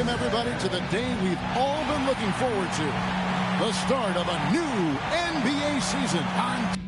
Welcome, everybody, to the day we've all been looking forward to. The start of a new NBA season on...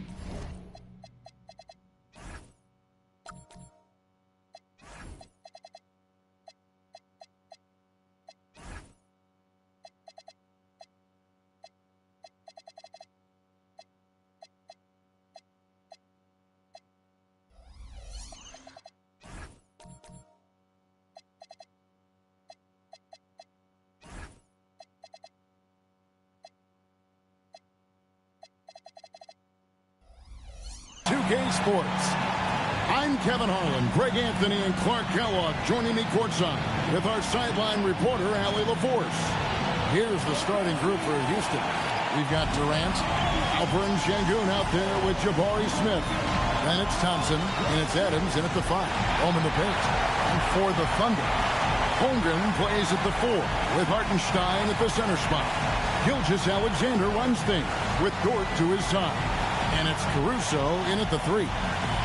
Sports. I'm Kevin Harlan, Greg Anthony, and Clark Kellogg joining me courtside with our sideline reporter, Allie LaForce. Here's the starting group for Houston. We've got Durant, Alperen Sengun out there with Jabari Smith. Then it's Thompson, and it's Adams in at the 5. Home in the paint. And for the Thunder, Holmgren plays at the 4 with Hartenstein at the center spot. Gilgeous-Alexander runs things with Dort to his side. And it's Caruso in at the 3.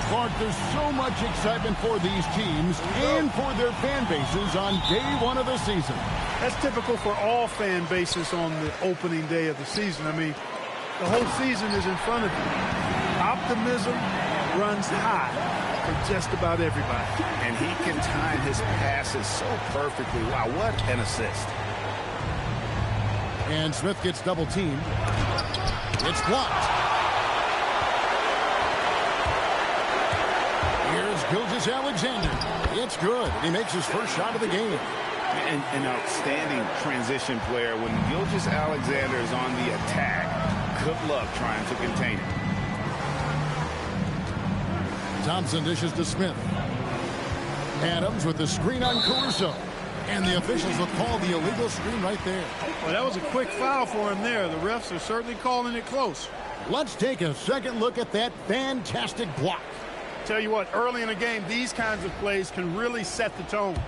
Clark, there's so much excitement for these teams and for their fan bases on day 1 of the season. That's typical for all fan bases on the opening day of the season. I mean, the whole season is in front of you. Optimism runs high for just about everybody. And he can time his passes so perfectly. Wow, what an assist. And Smith gets double teamed. It's blocked. Gilgeous-Alexander. It's good. He makes his first shot of the game. An outstanding transition player. When Gilgeous-Alexander is on the attack, good luck trying to contain him. Thompson dishes to Smith. Adams with the screen on Caruso. And the officials will call the illegal screen right there. Well, that was a quick foul for him there. The refs are certainly calling it close. Let's take a second look at that fantastic block. Tell you what, early in the game, these kinds of plays can really set the tone.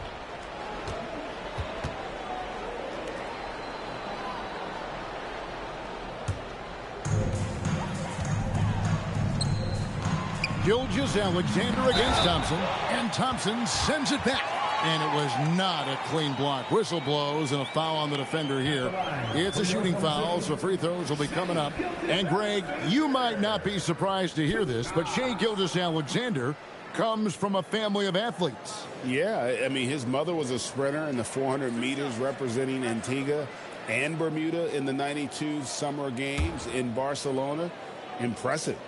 Gilgeous-Alexander against Thompson, and Thompson sends it back. And it was not a clean block. Whistle blows and a foul on the defender here. It's a shooting foul, so free throws will be coming up. And, Greg, you might not be surprised to hear this, but Shai Gilgeous-Alexander comes from a family of athletes. Yeah, I mean, his mother was a sprinter in the 400 meters representing Antigua and Bermuda in the 92 Summer Games in Barcelona. Impressive.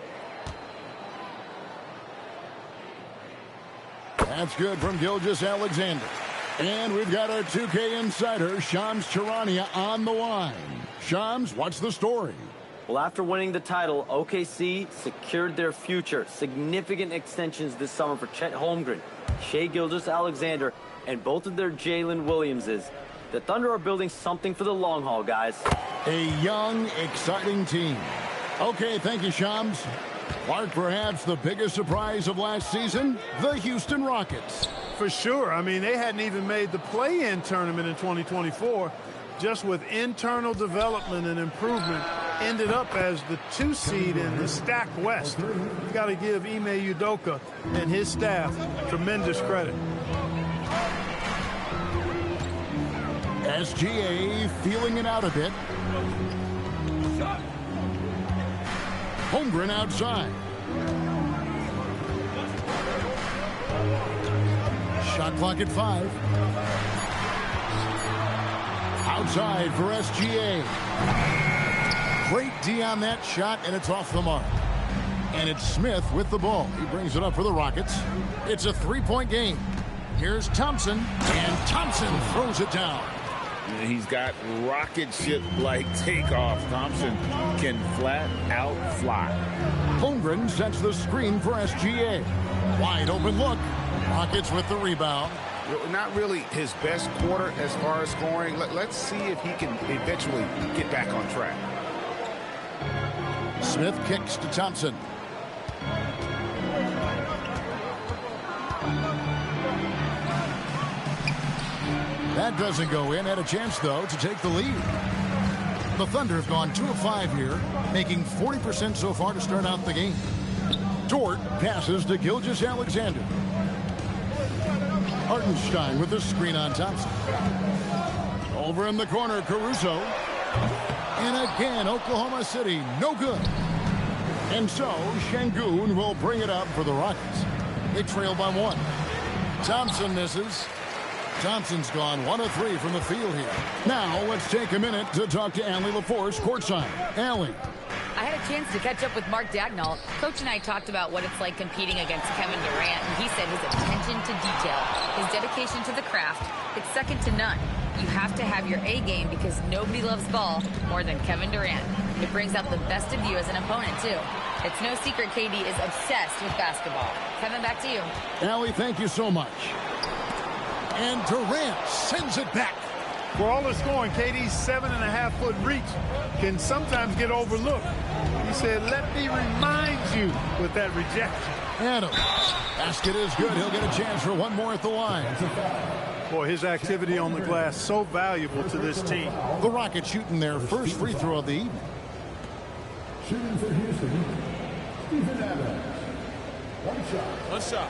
That's good from Gilgeous-Alexander. And we've got our 2K insider, Shams Charania, on the line. Shams, what's the story? Well, after winning the title, OKC secured their future. Significant extensions this summer for Chet Holmgren, Shai Gilgeous-Alexander, and both of their Jalen Williamses. The Thunder are building something for the long haul, guys. A young, exciting team. Okay, thank you, Shams. Clark, perhaps the biggest surprise of last season, the Houston Rockets. For sure. I mean, they hadn't even made the play-in tournament in 2024. Just with internal development and improvement, ended up as the 2 seed in the stacked West. You've got to give Ime Udoka and his staff tremendous credit. SGA feeling it out a bit. Holmgren outside. Shot clock at 5. Outside for SGA. Great D on that shot, and it's off the mark. And it's Smith with the ball. He brings it up for the Rockets. It's a 3-point game. Here's Thompson, and Thompson throws it down. He's got rocket ship-like takeoff. Thompson can flat out fly. Holmgren sets the screen for SGA. Wide open look. Rockets with the rebound. Not really his best quarter as far as scoring. Let's see if he can eventually get back on track. Smith kicks to Thompson. That doesn't go in. Had a chance, though, to take the lead. The Thunder have gone 2 of 5 here, making 40% so far to start out the game. Dort passes to Gilgeous-Alexander. Hartenstein with the screen on Thompson. Over in the corner, Caruso. And again, Oklahoma City, no good. And so, Şengün will bring it up for the Rockets. They trail by 1. Thompson misses. Thompson's gone 1 of 3 from the field here. Now, let's take a minute to talk to Allie LaForce courtside. Allie. I had a chance to catch up with Mark Dagnall. Coach and I talked about what it's like competing against Kevin Durant, and he said his attention to detail, his dedication to the craft, it's second to none. You have to have your A game because nobody loves ball more than Kevin Durant. It brings out the best of you as an opponent, too. It's no secret KD is obsessed with basketball. Kevin, back to you. Allie, thank you so much. And Durant sends it back. For all the scoring, KD's 7.5-foot reach can sometimes get overlooked. He said, let me remind you with that rejection. Adams. Basket is good. He'll get a chance for one more at the line. Boy, his activity on the glass so valuable to this team. The Rockets shooting their first free throw of the evening. Shooting for Houston, Steven Adams. One shot.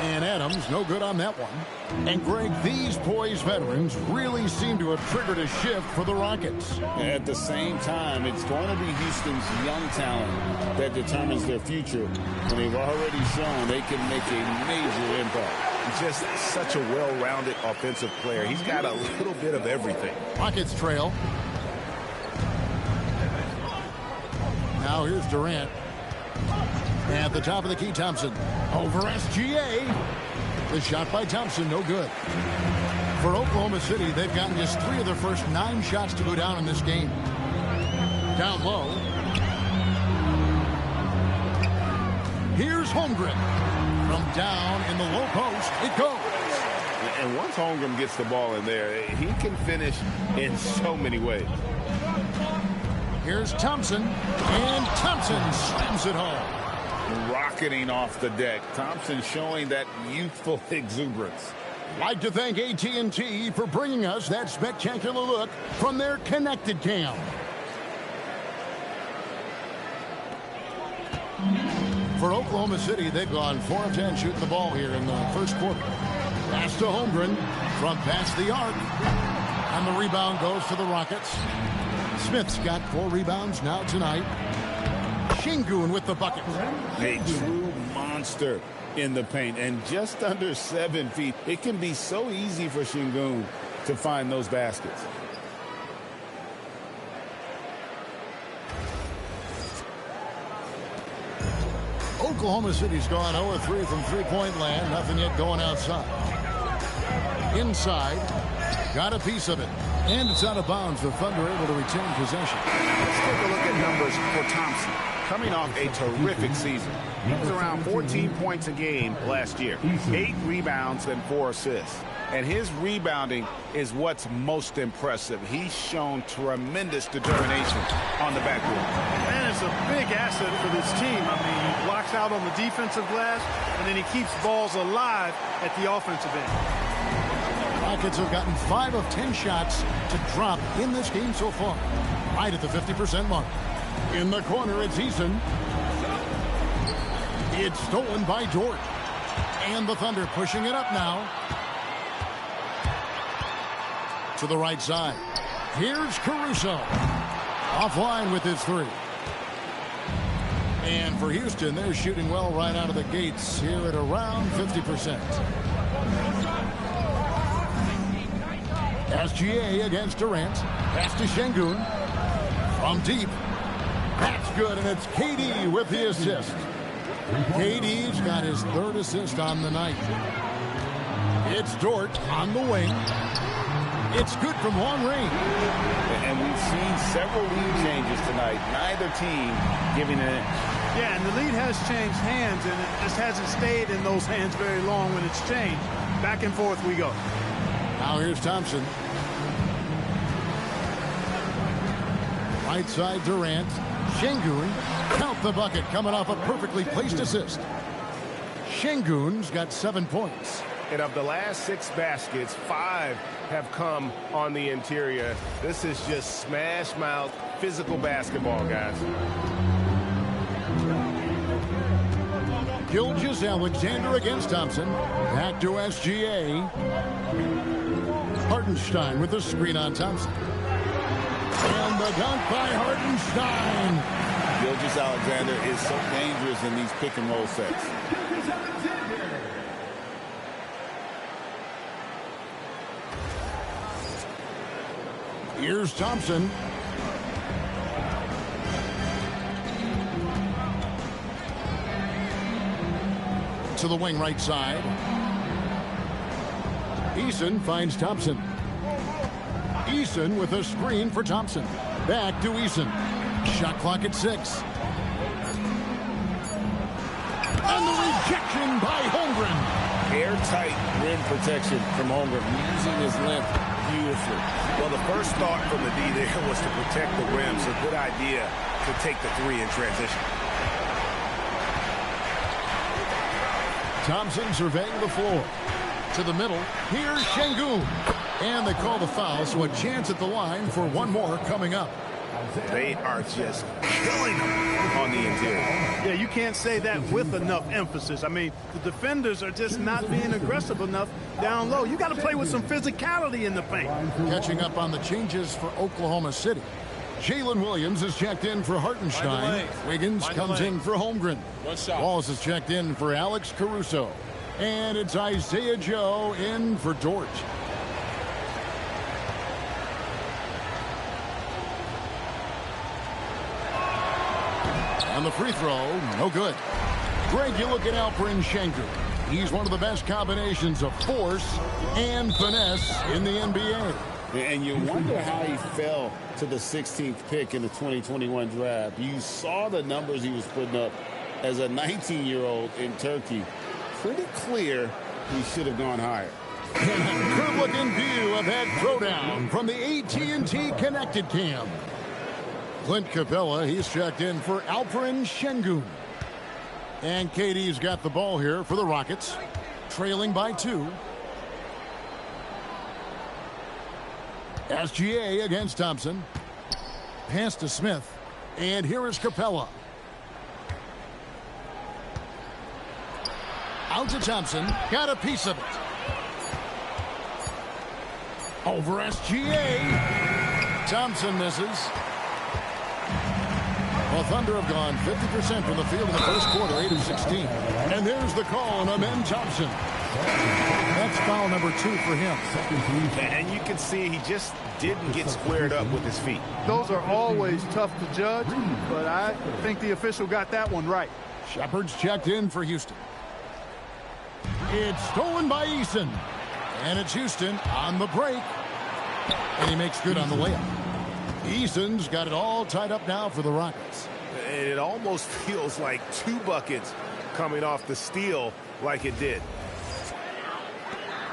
And Adams, no good on that one. And Greg, these poised veterans really seem to have triggered a shift for the Rockets. At the same time, it's going to be Houston's young talent that determines their future. And they've already shown they can make a major impact. He's just such a well-rounded offensive player. He's got a little bit of everything. Rockets trail. Now here's Durant. At the top of the key, Thompson. Over SGA. The shot by Thompson, no good. For Oklahoma City, they've gotten just 3 of their first 9 shots to go down in this game. Down low. Here's Holmgren. From down in the low post, it goes. And once Holmgren gets the ball in there, he can finish in so many ways. Here's Thompson. And Thompson slams it home. Rocketing off the deck. Thompson showing that youthful exuberance. Like to thank AT&T for bringing us that spectacular look from their connected cam. For Oklahoma City, they've gone 4 of 10 shooting the ball here in the first quarter. Pass to Holmgren from past the arc. And the rebound goes to the Rockets. Smith's got 4 rebounds now tonight. Şengün with the bucket. A true monster in the paint. And just under 7 feet. It can be so easy for Şengün to find those baskets. Oklahoma City's gone 0-3 from three-point land. Nothing yet going outside. Inside. Got a piece of it. And it's out of bounds. The Thunder able to retain possession. Let's take a look at numbers for Thompson. Coming off a terrific season. He was around 14 points a game last year. 8 rebounds and 4 assists. And his rebounding is what's most impressive. He's shown tremendous determination on the backboard. And it's a big asset for this team. I mean, he blocks out on the defensive glass, and then he keeps balls alive at the offensive end. Rockets have gotten 5 of 10 shots to drop in this game so far. Right at the 50% mark. In the corner, it's Eason. It's stolen by Dort. And the Thunder pushing it up now. To the right side. Here's Caruso. Offline with his 3. And for Houston, they're shooting well right out of the gates here at around 50%. SGA against Durant. Pass to Şengün. From deep. That's good, and it's KD with the assist. KD's got his 3rd assist on the night. It's Dort on the wing. It's good from long range. And we've seen several lead changes tonight. Neither team giving an inch. Yeah, and the lead has changed hands, and it just hasn't stayed in those hands very long when it's changed. Back and forth we go. Now here's Thompson. Right side Durant. Şengün. Count the bucket coming off a perfectly placed assist. Şengün's got 7 points. And of the last 6 baskets, 5 have come on the interior. This is just smash mouth, physical basketball, guys. Gilgeous-Alexander against Thompson. Back to SGA. Hartenstein with the screen on Thompson. And the dunk by Hartenstein. Gilgeous-Alexander is so dangerous in these pick-and-roll sets. Here's Thompson. To the wing right side. Eason finds Thompson. Eason with a screen for Thompson. Back to Eason. Shot clock at 6. And the rejection by Holmgren. Airtight rim protection from Holmgren, using his length beautifully. Well, the first thought from the D there was to protect the rim, so good idea to take the 3 in transition. Thompson surveying the floor. To the middle. Here's Şengün. And they call the foul, so a chance at the line for one more coming up. They are just killing them on the interior. Yeah, you can't say that with enough emphasis. I mean, the defenders are just not being aggressive enough down low. You got to play with some physicality in the paint. Catching up on the changes for Oklahoma City. Jalen Williams is checked in for Hartenstein. Wiggins comes in for Holmgren. Walls is checked in for Alex Caruso. And it's Isaiah Joe in for Dort. On the free throw, no good. Greg, you look at Alperen Şengün. He's one of the best combinations of force and finesse in the NBA. And you wonder how he fell to the 16th pick in the 2021 draft. You saw the numbers he was putting up as a 19-year-old in Turkey. Pretty clear he should have gone higher. Good looking view of that throwdown from the AT&T Connected Cam. Clint Capella, he's checked in for Alperen Şengün. And KD's got the ball here for the Rockets, trailing by 2. SGA against Thompson. Pass to Smith. And here is Capella. Out to Thompson. Got a piece of it. Over SGA. Thompson misses. Well, Thunder have gone 50% from the field in the first quarter, 8 of 16. And there's the call on Amen Thompson. That's foul number 2 for him. And you can see he just didn't get squared up with his feet. Those are always tough to judge, but I think the official got that one right. Shepard's checked in for Houston. It's stolen by Eason. And it's Houston on the break. And he makes good on the layup. Eason's got it all tied up now for the Rockets. And it almost feels like 2 buckets coming off the steal like it did.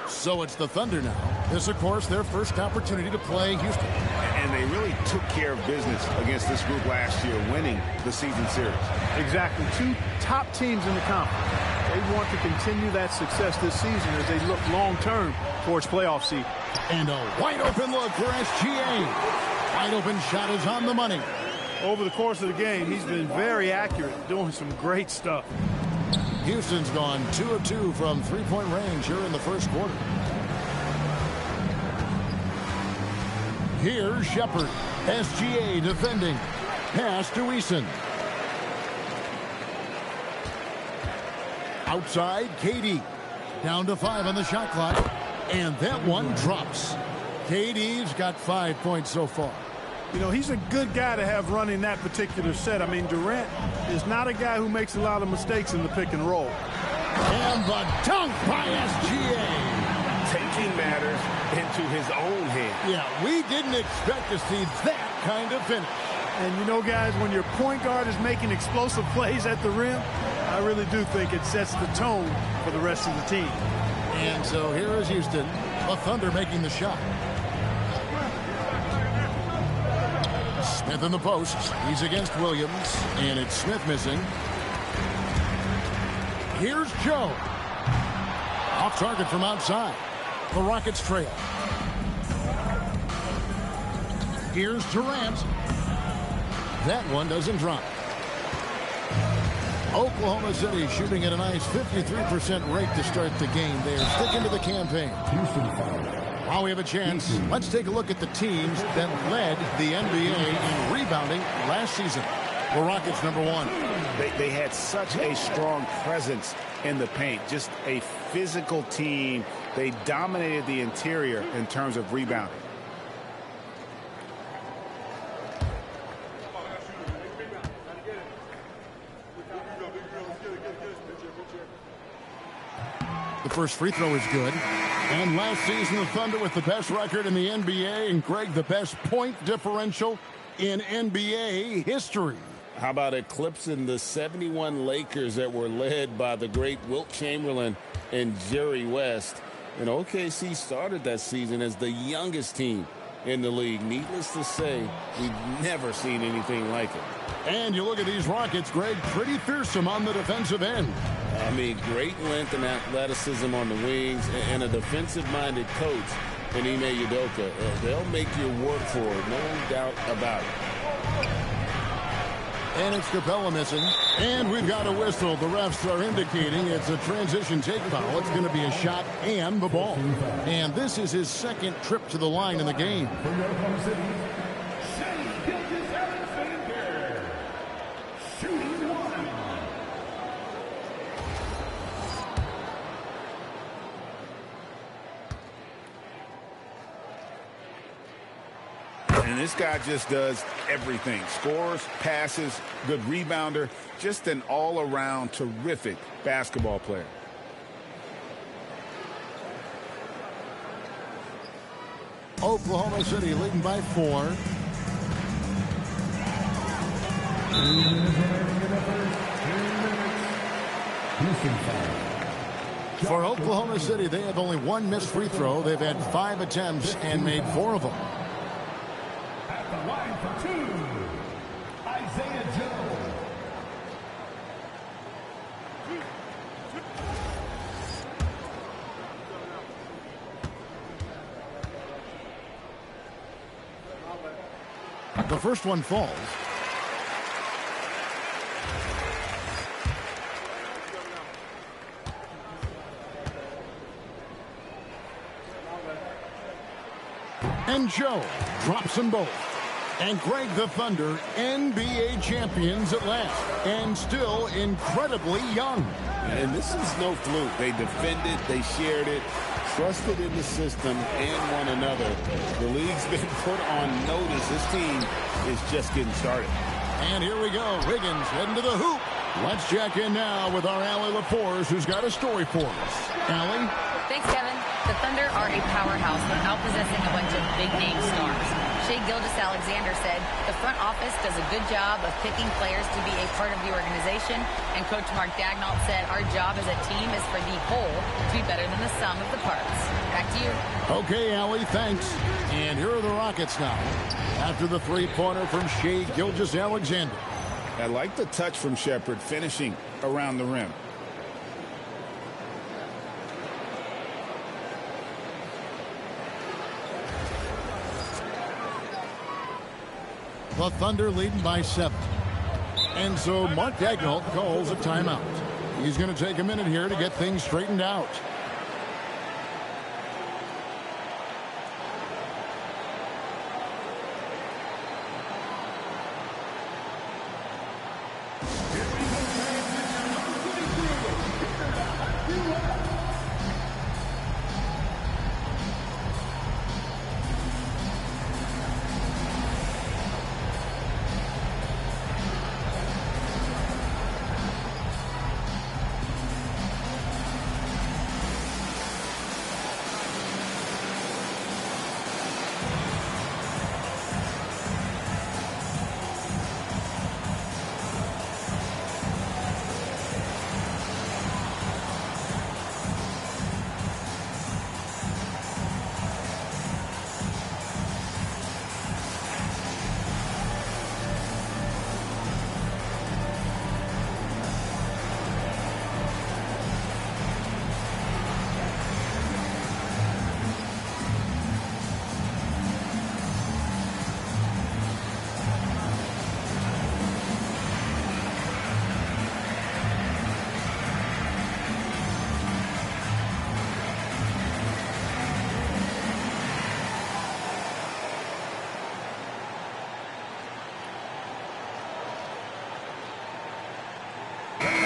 So it's the Thunder now. This, of course, their first opportunity to play Houston. And they really took care of business against this group last year, winning the season series. Exactly. 2 top teams in the conference. They want to continue that success this season as they look long-term towards playoff seed. And a wide-open look for SGA. Wide-open shot is on the money. Over the course of the game, he's been very accurate, doing some great stuff. Houston's gone 2 of 2 from three-point range here in the first quarter. Here's Shepard. SGA defending. Pass to Eason. Outside, KD. Down to 5 on the shot clock. And that one drops. KD's got 5 points so far. You know, he's a good guy to have running that particular set. I mean, Durant is not a guy who makes a lot of mistakes in the pick and roll. And the dunk by SGA. Taking matters into his own hand. Yeah, we didn't expect to see that kind of finish. And you know, guys, when your point guard is making explosive plays at the rim, I really do think it sets the tone for the rest of the team. And so here is Houston, the Thunder making the shot. Smith in the post. He's against Williams, and it's Smith missing. Here's Joe. Off target from outside. The Rockets trail. Here's Durant. That one doesn't drop. Oklahoma City shooting at a nice 53% rate to start the game. They're sticking to the campaign. While we have a chance, let's take a look at the teams that led the NBA in rebounding last season. The Rockets, number one. They had such a strong presence in the paint. Just a physical team. They dominated the interior in terms of rebounding. The first free throw is good. And last season, the Thunder with the best record in the NBA, and Greg, the best point differential in NBA history. How about eclipsing the 71 Lakers that were led by the great Wilt Chamberlain and Jerry West? And OKC started that season as the youngest team in the league. Needless to say, we've never seen anything like it. And you look at these Rockets, Greg, pretty fearsome on the defensive end. I mean, great length and athleticism on the wings, and a defensive-minded coach in Ime Udoka. They'll make you work for it, no doubt about it. And it's Capella missing. And we've got a whistle. The refs are indicating it's a transition take foul. It's going to be a shot and the ball. And this is his second trip to the line in the game. And this guy just does everything. Scores, passes, good rebounder, just an all-around terrific basketball player. Oklahoma City leading by 4. For Oklahoma City, they have only one missed free throw. They've had 5 attempts and made 4 of them. At the line for 2, Isaiah Joe. The first one falls. And Joe drops them both. And Greg, the Thunder, NBA champions at last. And still incredibly young. And this is no fluke. They defended, they shared it, trusted in the system and one another. The league's been put on notice. This team is just getting started. And here we go. Wiggins heading to the hoop. Let's check in now with our Allie LaForce, who's got a story for us. Allie? Thanks, Kevin. The Thunder are a powerhouse without possessing a bunch of big-name stars. Shai Gilgeous-Alexander said the front office does a good job of picking players to be a part of the organization, and Coach Mark Daigneault said our job as a team is for the whole to be better than the sum of the parts. Back to you. Okay, Allie, thanks. And here are the Rockets now after the three-pointer from Shai Gilgeous-Alexander. I like the touch from Shepherd finishing around the rim. The Thunder leading by 7. And so Mark Daigneault calls a timeout. He's going to take a minute here to get things straightened out.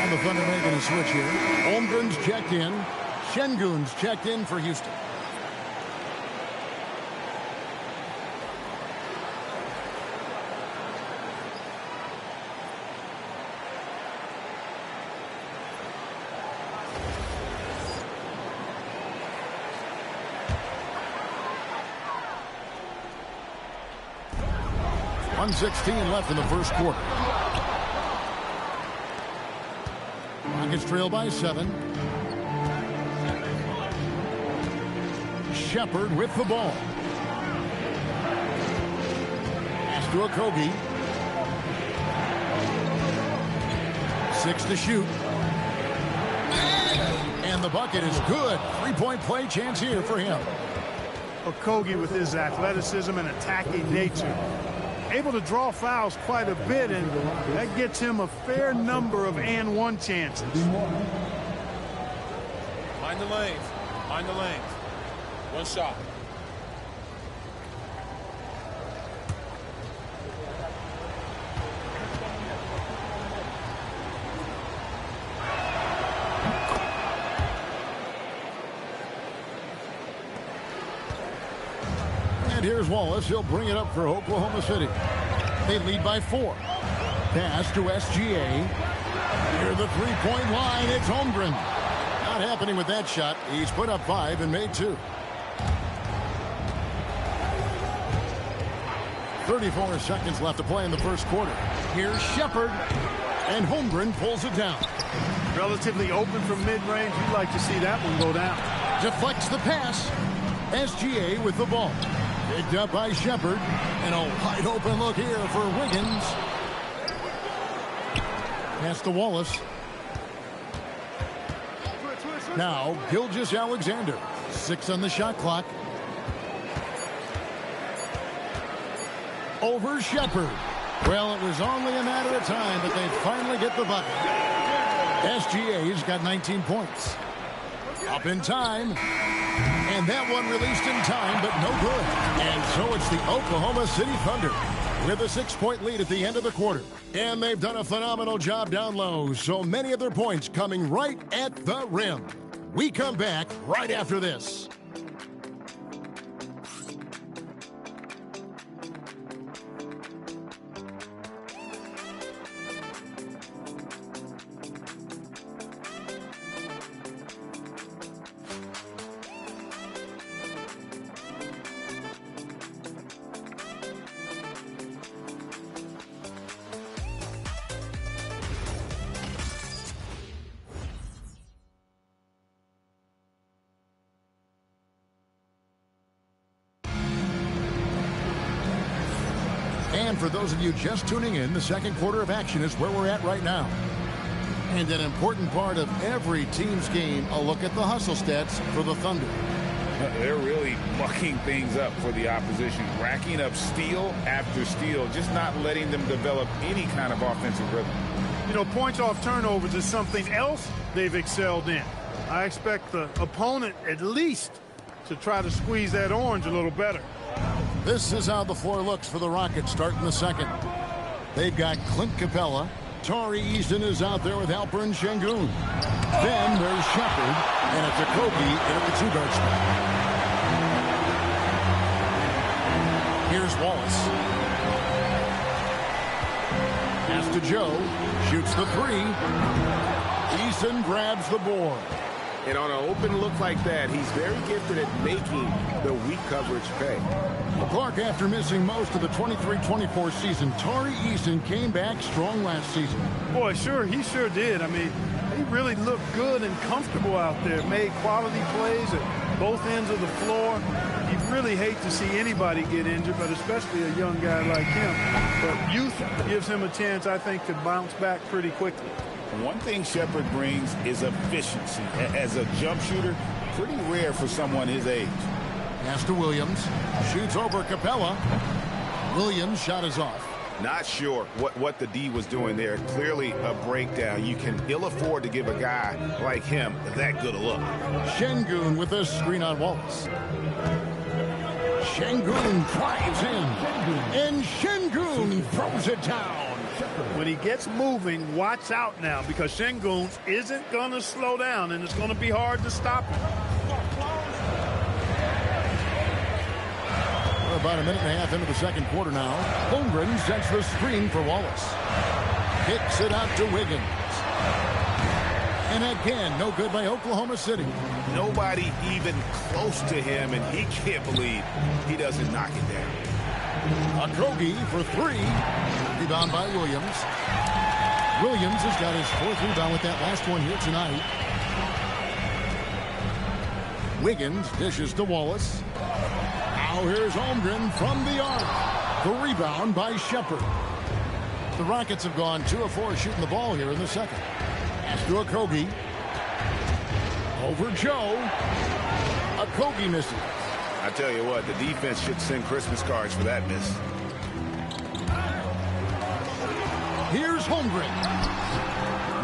And the Thunder making a switch here. Holmgren's checked in. Şengün's checked in for Houston. .116 left in the first quarter. Rockets trail by 7. Shepherd with the ball. Pass to Okogie. 6 to shoot. And the bucket is good. 3-point play chance here for him. Okogie with his athleticism and attacking nature. Able to draw fouls quite a bit, and that gets him a fair number of and one chances. Mind the lanes. Mind the lanes. One shot. And here's Wallace. He'll bring it up for Oklahoma City. They lead by 4. Pass to SGA. Near the three-point line, it's Holmgren. Not happening with that shot. He's put up 5 and made 2. 34 seconds left to play in the first quarter. Here's Shepherd. And Holmgren pulls it down. Relatively open from mid-range. You'd like to see that one go down. Deflects the pass. SGA with the ball. Picked up by Shepherd. And a wide open look here for Wiggins. Pass to Wallace. Now, Gilgeous-Alexander. 6 on the shot clock. Over Shepherd. Well, it was only a matter of time, but they finally get the bucket. SGA's got 19 points. Up in time. And that one released in time, but no good. And so it's the Oklahoma City Thunder with a 6-point lead at the end of the quarter. And they've done a phenomenal job down low. So many of their points coming right at the rim. We come back right after this. And for those of you just tuning in, the second quarter of action is where we're at right now. And an important part of every team's game, a look at the hustle stats for the Thunder. They're really mucking things up for the opposition, racking up steal after steal, just not letting them develop any kind of offensive rhythm. You know, points off turnovers is something else they've excelled in. I expect the opponent at least to try to squeeze that orange a little better. This is how the floor looks for the Rockets starting the second. They've got Clint Capella. Tari Eason is out there with Alperen Şengün. Then there's Shepherd, and it's Okogie in at the 2-guard spot. Here's Wallace. Pass to Joe. Shoots the 3. Eason grabs the board. And on an open look like that, he's very gifted at making the weak coverage pay. Clark, after missing most of the 23-24 season, Tari Eason came back strong last season. Boy, he sure did. I mean, he really looked good and comfortable out there. Made quality plays at both ends of the floor. You really hate to see anybody get injured, but especially a young guy like him. But youth gives him a chance, I think, to bounce back pretty quickly. One thing Shepherd brings is efficiency. As a jump shooter, pretty rare for someone his age. Pass to Williams. Shoots over Capella. Williams' shot is off. Not sure what the D was doing there. Clearly a breakdown. You can ill afford to give a guy like him that good a look. Şengün with a screen on Wallace. Şengün drives in. And Şengün throws it down. When he gets moving, watch out now, because Sengun isn't going to slow down, and it's going to be hard to stop him. We're about a minute and a half into the second quarter now. Holmgren sets the screen for Wallace. Kicks it out to Wiggins. And again, no good by Oklahoma City. Nobody even close to him, and he can't believe he doesn't knock it down. Okogie for three. Rebound by Williams. Williams has got his fourth rebound with that last one here tonight. Wiggins dishes to Wallace. Now here's Holmgren from the arc. The rebound by Shepherd. The Rockets have gone 2 of 4 shooting the ball here in the second. Pass to Okogie. Over Joe. Okogie misses. I tell you what, the defense should send Christmas cards for that miss. Here's Holmgren.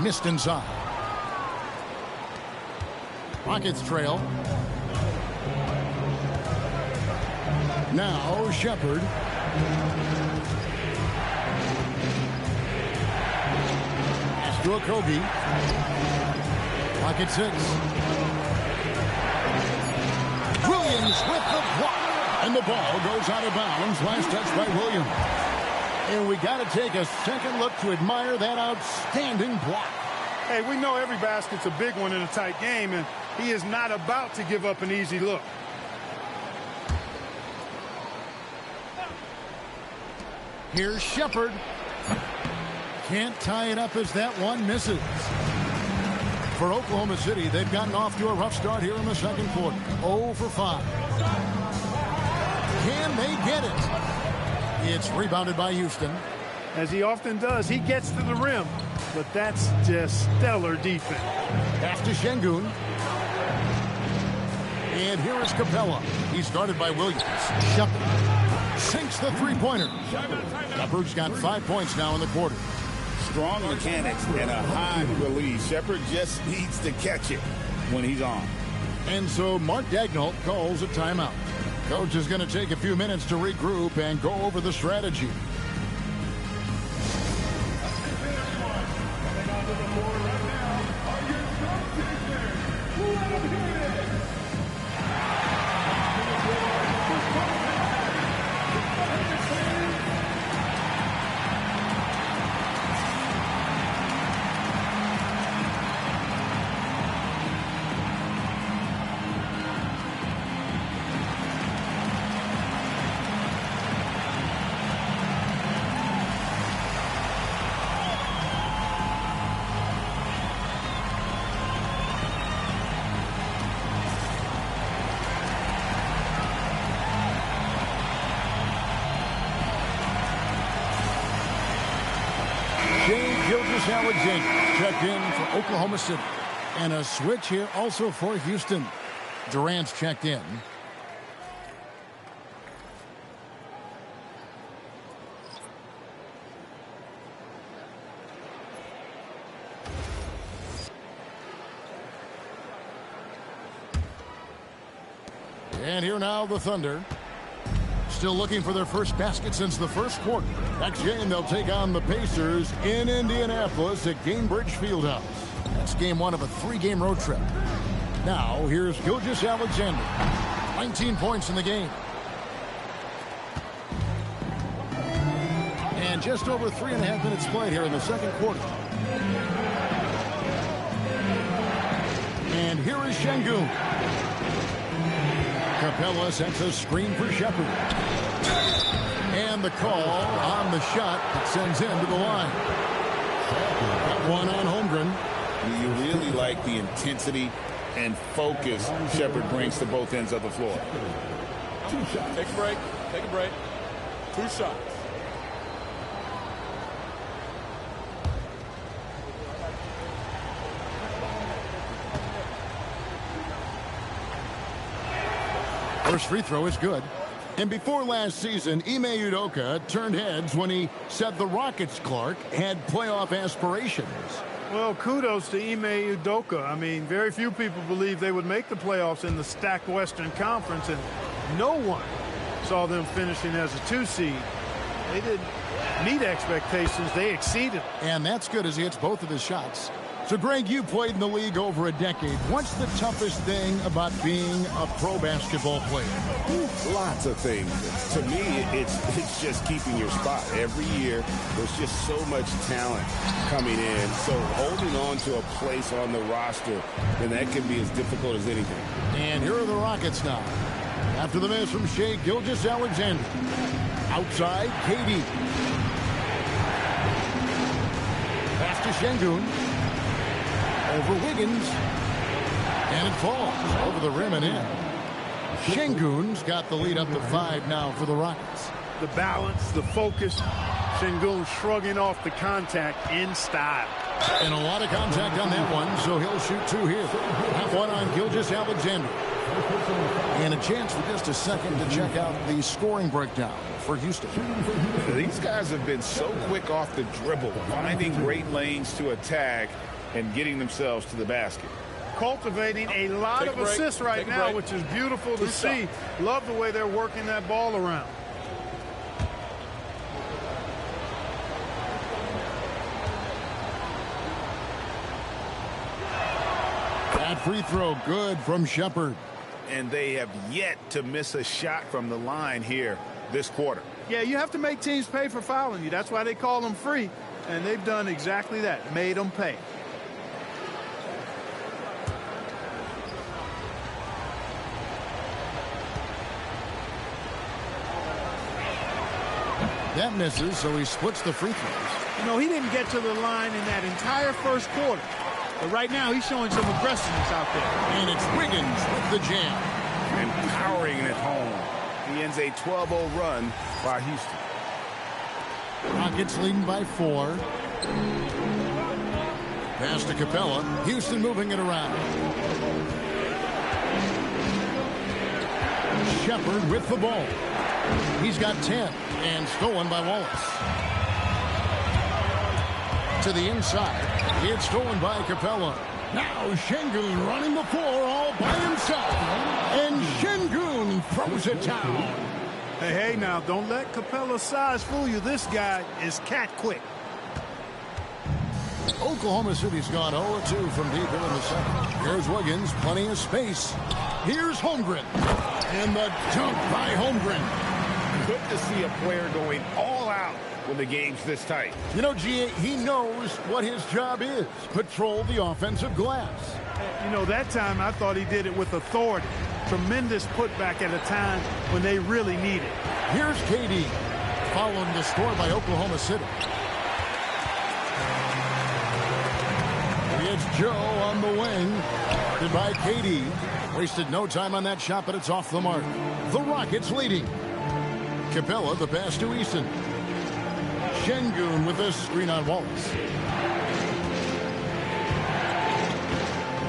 Missed inside. Rockets trail. Now Shepherd. Pass to Okogie. Rocket 6. Williams with the block. And the ball goes out of bounds. Last touch by Williams. And we got to take a second look to admire that outstanding block. Hey, we know every basket's a big one in a tight game, and he is not about to give up an easy look. Here's Shepherd. Can't tie it up as that one misses. For Oklahoma City, they've gotten off to a rough start here in the second quarter. 0 for 5. Can they get it? It's rebounded by Houston. As he often does, he gets to the rim, but that's just stellar defense. Pass to Sengun. And here is Capella. He's guarded by Williams. Shepherd sinks the three-pointer. Shepherd's got 5 points now in the quarter. Strong mechanics and a high release. Shepherd just needs to catch it when he's on. And so Mark Daigneault calls a timeout. Coach is going to take a few minutes to regroup and go over the strategy. Alexander checked in for Oklahoma City. And a switch here also for Houston. Durant's checked in. And here now the Thunder. Still looking for their first basket since the first quarter. Next game, they'll take on the Pacers in Indianapolis at Gainbridge Fieldhouse. That's game one of a 3-game road trip. Now, here's Gilgeous-Alexander. 19 points in the game. And just over 3.5 minutes played here in the second quarter. And here is Sengun. Capella sets a screen for Shepherd. And the call on the shot that sends him to the line. That one on Holmgren. You really like the intensity and focus Shepherd brings to both ends of the floor. 2 shots. Take a break. Take a break. 2 shots. First free throw is good. And before last season, Ime Udoka turned heads when he said the Rockets, Clark, had playoff aspirations. Well, kudos to Ime Udoka. I mean, very few people believe they would make the playoffs in the stacked Western Conference, and no one saw them finishing as a 2 seed. They didn't meet expectations. They exceeded. And that's good as he hits both of his shots. So, Greg, you played in the league over a decade. What's the toughest thing about being a pro basketball player? Lots of things. To me, it's just keeping your spot. Every year, there's just so much talent coming in. So holding on to a place on the roster, then that can be as difficult as anything. And here are the Rockets now. After the miss from Shai Gilgeous-Alexander. Outside, KD. Pass to Şengün. Over Wiggins. And it falls over the rim and in. Şengün's got the lead up to 5 now for the Rockets. The balance, the focus. Şengün shrugging off the contact in style. And a lot of contact on that one, so he'll shoot 2 here. That one on Gilgeous-Alexander. And a chance for just a second to check out the scoring breakdown for Houston. These guys have been so quick off the dribble, finding great lanes to attack and getting themselves to the basket. Cultivating a lot of assists right now, which is beautiful to see. Love the way they're working that ball around. That free throw good from Shepherd. And they have yet to miss a shot from the line here this quarter. Yeah, you have to make teams pay for fouling you. That's why they call them free. And they've done exactly that, made them pay. That misses, so he splits the free throws. You know, he didn't get to the line in that entire first quarter. But right now, he's showing some aggressiveness out there. And it's Wiggins with the jam. And powering it home. He ends a 12-0 run by Houston. Rockets leading by 4. Pass to Capella. Houston moving it around. Shepherd with the ball. He's got 10 and stolen by Wallace. To the inside. It's stolen by Capella. Now Şengün running the floor all by himself. And Şengün throws it down. Hey, now, don't let Capella's size fool you. This guy is cat quick. Oklahoma City's gone 0-2 from deep here in the second. Here's Wiggins, plenty of space. Here's Holmgren. And the dunk by Holmgren. Good to see a player going all out when the game's this tight. You know, G.A., he knows what his job is. Patrol the offensive glass. You know, that time I thought he did it with authority. Tremendous putback at a time when they really need it. Here's KD, following the score by Oklahoma City. It's Joe on the wing. Guarded by KD. Wasted no time on that shot, but it's off the mark. The Rockets leading. Capella, the pass to Eason. Şengün with the screen on Wallace.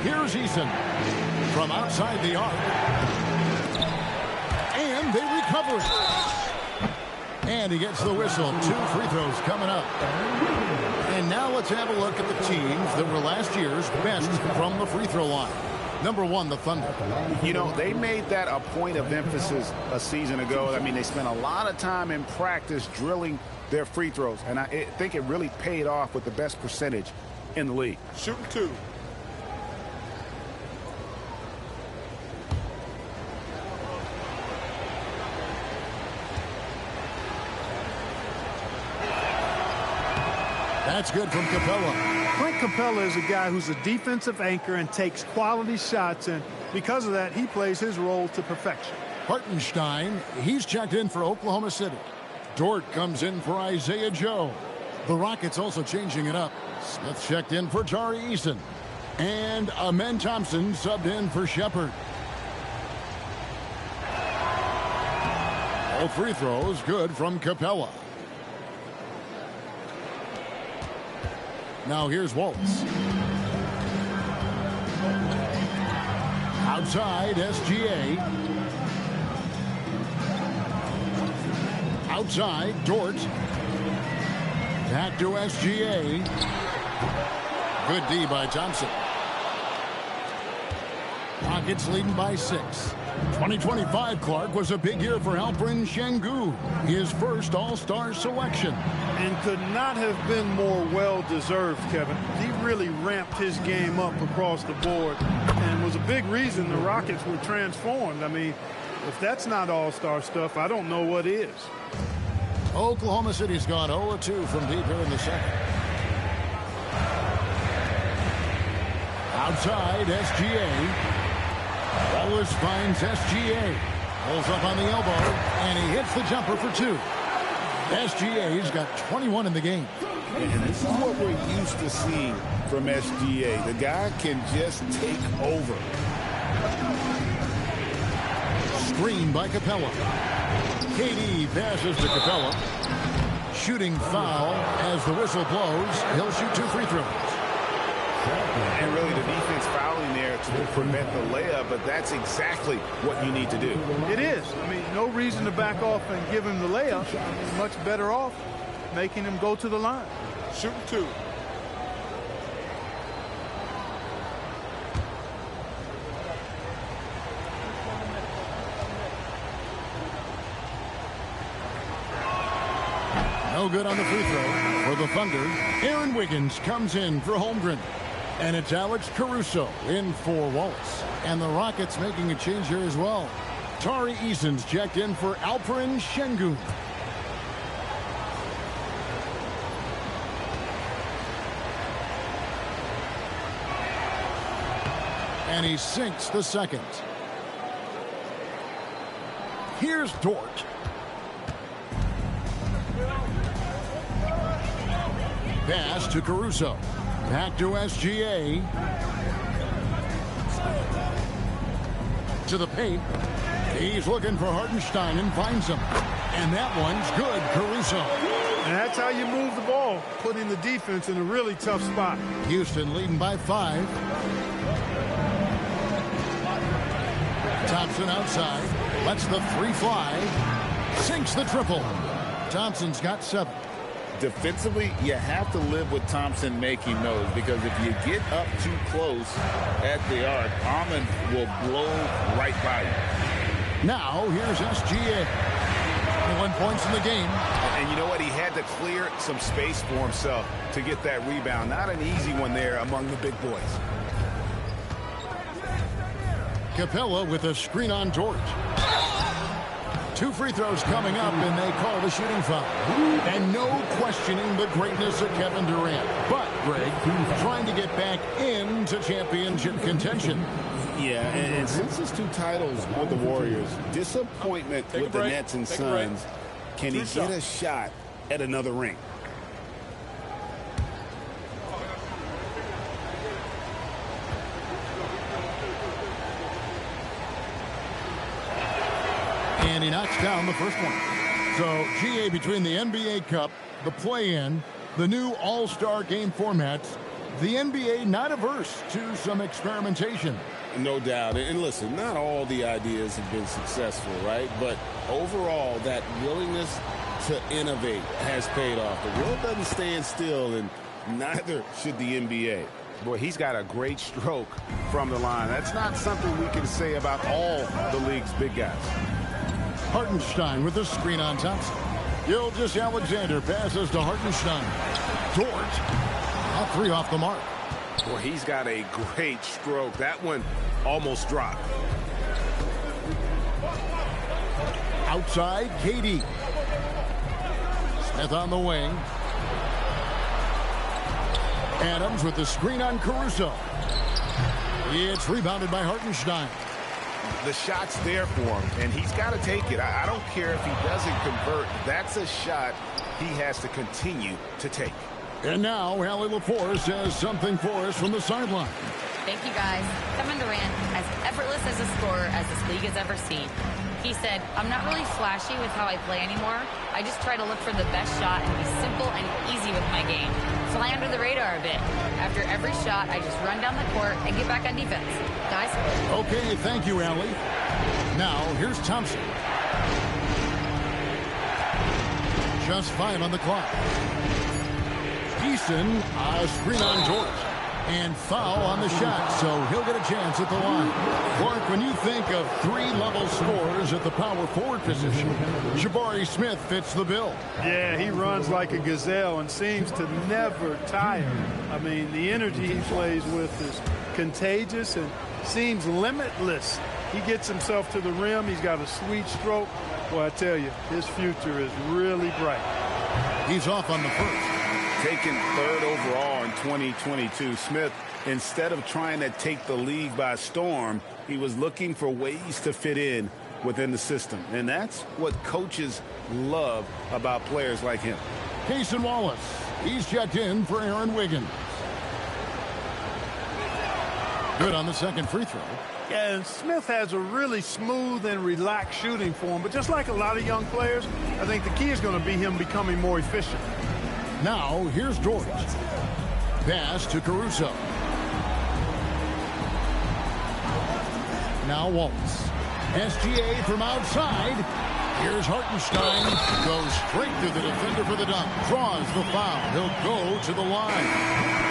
Here's Eason from outside the arc. And they recover it. And he gets the whistle. 2 free throws coming up. And now let's have a look at the teams that were last year's best from the free throw line. Number 1, the Thunder. You know, they made that a point of emphasis a season ago. I mean, they spent a lot of time in practice drilling their free throws. And I think it really paid off with the best percentage in the league. Shooting 2. That's good from Capella. Clint Capella is a guy who's a defensive anchor and takes quality shots, and because of that, he plays his role to perfection. Hartenstein, he's checked in for Oklahoma City. Dort comes in for Isaiah Joe. The Rockets also changing it up. Smith checked in for Tari Eason. And Amen Thompson subbed in for Shepherd. All free throws good from Capella. Now here's Wallace. Outside, SGA. Outside, Dort. Back to SGA. Good D by Thompson. Rockets leading by 6. 2025, Clark, was a big year for Alperen Sengun, his first All-Star selection. And could not have been more well-deserved, Kevin. He really ramped his game up across the board and was a big reason the Rockets were transformed. I mean, if that's not All-Star stuff, I don't know what is. Oklahoma City's gone 0-2 from deep here in the second. Outside, SGA. Wallace finds SGA. Pulls up on the elbow, and he hits the jumper for 2. SGA's got 21 in the game. And this is what we're used to seeing from SGA. The guy can just take over. Screen by Capella. KD passes to Capella. Shooting foul as the whistle blows. He'll shoot 2 free throws. And really the defense fouling there to prevent the layup, but that's exactly what you need to do. It is. I mean, no reason to back off and give him the layup. He's much better off making him go to the line. Shooting 2. No good on the free throw for the Thunder. Aaron Wiggins comes in for Holmgren. And it's Alex Caruso in for Wallace. And the Rockets making a change here as well. Tari Eason's checked in for Alperen Sengun. And he sinks the second. Here's Dort. Pass to Caruso. Back to SGA. To the paint. He's looking for Hartenstein and finds him. And that one's good, Caruso. And that's how you move the ball, putting the defense in a really tough spot. Houston leading by 5. Thompson outside. Lets the 3 fly. Sinks the triple. Thompson's got 7. Defensively, you have to live with Thompson making those, because if you get up too close at the arc, Ahmed will blow right by you. Now, here's SGA. 1 points in the game. And you know what? He had to clear some space for himself to get that rebound. Not an easy one there among the big boys. Capella with a screen on George. 2 free throws coming up, and they call the shooting foul. And no questioning the greatness of Kevin Durant. But, Greg, trying to get back into championship contention. Yeah, and since his 2 titles with the Warriors, disappointment with the Nets and Suns, can he get a shot at another ring? And he knocks down the first one. So, GA, between the NBA Cup, the play-in, the new All-Star game formats, the NBA not averse to some experimentation. No doubt. And listen, not all the ideas have been successful, right? But overall, that willingness to innovate has paid off. The world doesn't stand still, and neither should the NBA. Boy, he's got a great stroke from the line. That's not something we can say about all the league's big guys. Hartenstein with the screen on Thompson. Gilgeous-Alexander passes to Hartenstein. Dort, a 3 off the mark. Boy, he's got a great stroke. That one almost dropped. Outside, KD. Smith on the wing. Adams with the screen on Caruso. It's rebounded by Hartenstein. The shot's there for him, and he's got to take it. I don't care if he doesn't convert. That's a shot he has to continue to take. And now, Allie LaForce has something for us from the sideline. Thank you, guys. Kevin Durant, as effortless as a scorer as this league has ever seen. He said, I'm not really flashy with how I play anymore. I just try to look for the best shot and be simple and easy with my game. Fly under the radar a bit. After every shot, I just run down the court and get back on defense. Guys? Okay, thank you, Allie. Now, here's Thompson. Just 5 on the clock. Easton, a screen on George. And foul on the shot, so he'll get a chance at the line. Clark, when you think of three-level scorers at the power forward position, Jabari Smith fits the bill. Yeah, he runs like a gazelle and seems to never tire. I mean, the energy he plays with is contagious and seems limitless. He gets himself to the rim. He's got a sweet stroke. Well, I tell you, his future is really bright. He's off on the first. Taken third overall in 2022, Smith, instead of trying to take the league by storm, he was looking for ways to fit in within the system. And that's what coaches love about players like him. Cason Wallace, he's checked in for Aaron Wiggins. Good on the second free throw. Yeah, and Smith has a really smooth and relaxed shooting form, but just like a lot of young players, I think the key is going to be him becoming more efficient. Now, here's Dort. Pass to Caruso. Now Wallace. SGA from outside. Here's Hartenstein. Goes straight to the defender for the dunk. Draws the foul. He'll go to the line.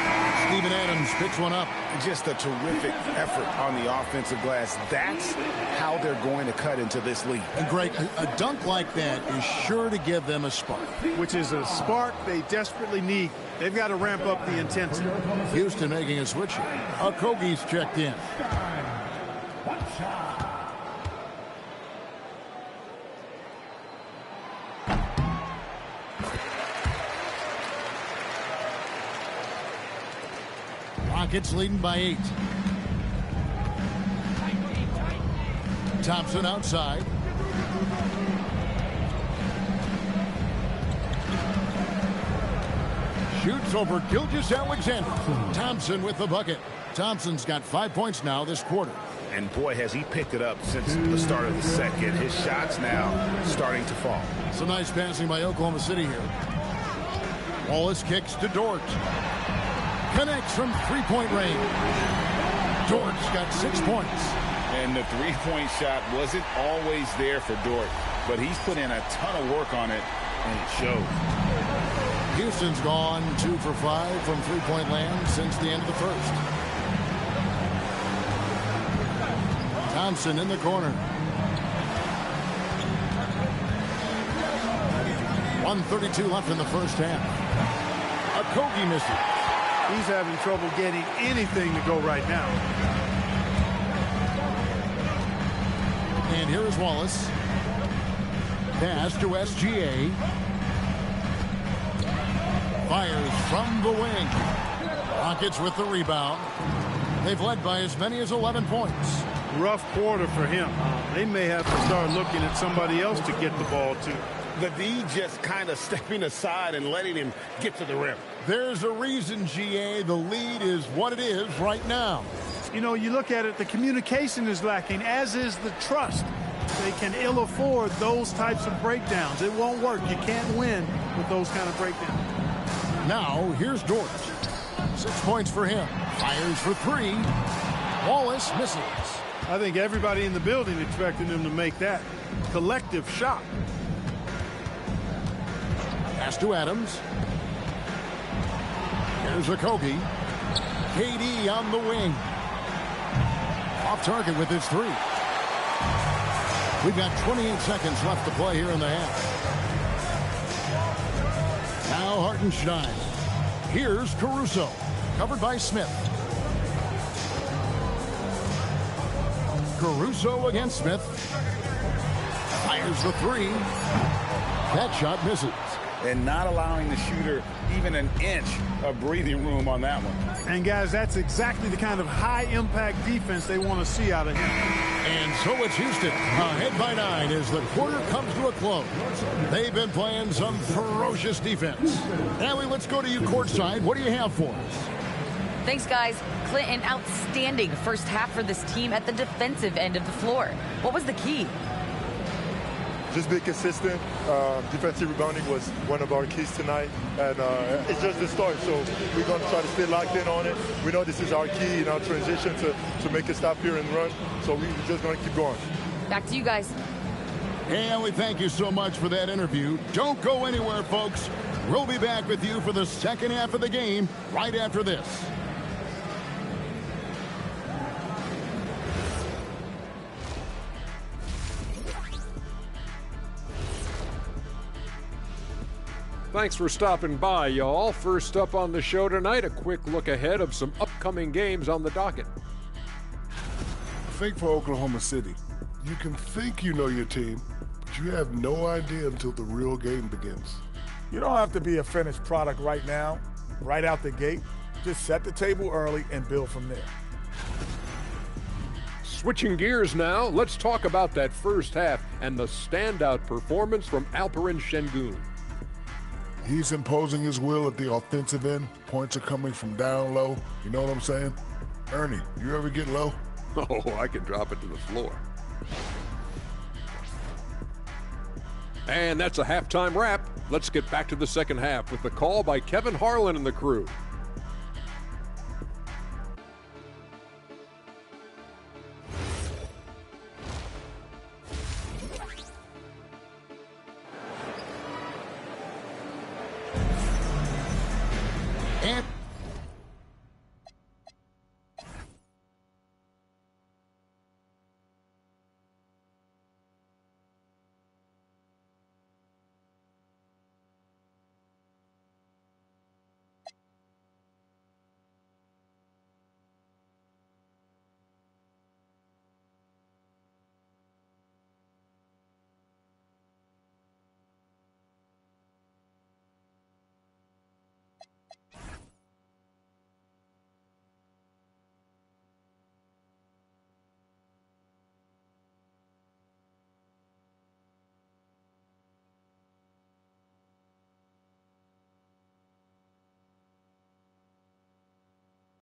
Steven Adams picks one up. Just a terrific effort on the offensive glass. That's how they're going to cut into this league. And Greg, a dunk like that is sure to give them a spark. Which is a spark they desperately need. They've got to ramp up the intensity. Houston making a switch here. Okogie's checked in. One shot. Rockets leading by 8. Thompson outside. Shoots over Gilgeous-Alexander. Thompson with the bucket. Thompson's got 5 points now this quarter. And boy, has he picked it up since the start of the second. His shots now starting to fall. Some nice passing by Oklahoma City here. Wallace kicks to Dort. Connects from three-point range. Dort's got 6 points. And the three-point shot wasn't always there for Dort, but he's put in a ton of work on it, and it shows. Houston's gone 2 for 5 from three-point land since the end of the first. Thompson in the corner. 1:32 left in the first half. Okogie misses. He's having trouble getting anything to go right now. And here is Wallace. Pass to SGA. Fires from the wing. Rockets with the rebound. They've led by as many as 11 points. Rough quarter for him. They may have to start looking at somebody else to get the ball to. The D just kind of stepping aside and letting him get to the rim. There's a reason, GA, the lead is what it is right now. You know, you look at it, the communication is lacking, as is the trust. They can ill afford those types of breakdowns. It won't work. You can't win with those kind of breakdowns. Now, here's Dort. 6 points for him. Fires for 3. Wallace misses. I think everybody in the building expected him to make that collective shot. Pass to Adams. Here's Okogie. KD on the wing. Off target with his 3. We've got 28 seconds left to play here in the half. Now Hartenstein. Here's Caruso. Covered by Smith. Caruso against Smith. Fires the 3. That shot misses. And not allowing the shooter even an inch of breathing room on that one. And, guys, that's exactly the kind of high-impact defense they want to see out of him. And so it's Houston, ahead by 9 as the quarter comes to a close. They've been playing some ferocious defense. Allie, let's go to you courtside. What do you have for us? Thanks, guys. Clint, an outstanding first half for this team at the defensive end of the floor. What was the key? Just be consistent. Defensive rebounding was one of our keys tonight, and it's just the start. So we're going to try to stay locked in on it. We know this is our key in our transition to make a stop here and run. So we're just going to keep going. Back to you guys. Hey, Allie, thank you so much for that interview. Don't go anywhere, folks. We'll be back with you for the second half of the game right after this. Thanks for stopping by, y'all. First up on the show tonight, a quick look ahead of some upcoming games on the docket. I think for Oklahoma City, you can think you know your team, but you have no idea until the real game begins. You don't have to be a finished product right now, right out the gate. Just set the table early and build from there. Switching gears now, let's talk about that first half and the standout performance from Alperen Şengün. He's imposing his will at the offensive end. Points are coming from down low. You know what I'm saying? Ernie, you ever get low? Oh, I can drop it to the floor. And that's a halftime wrap. Let's get back to the second half with the call by Kevin Harlan and the crew.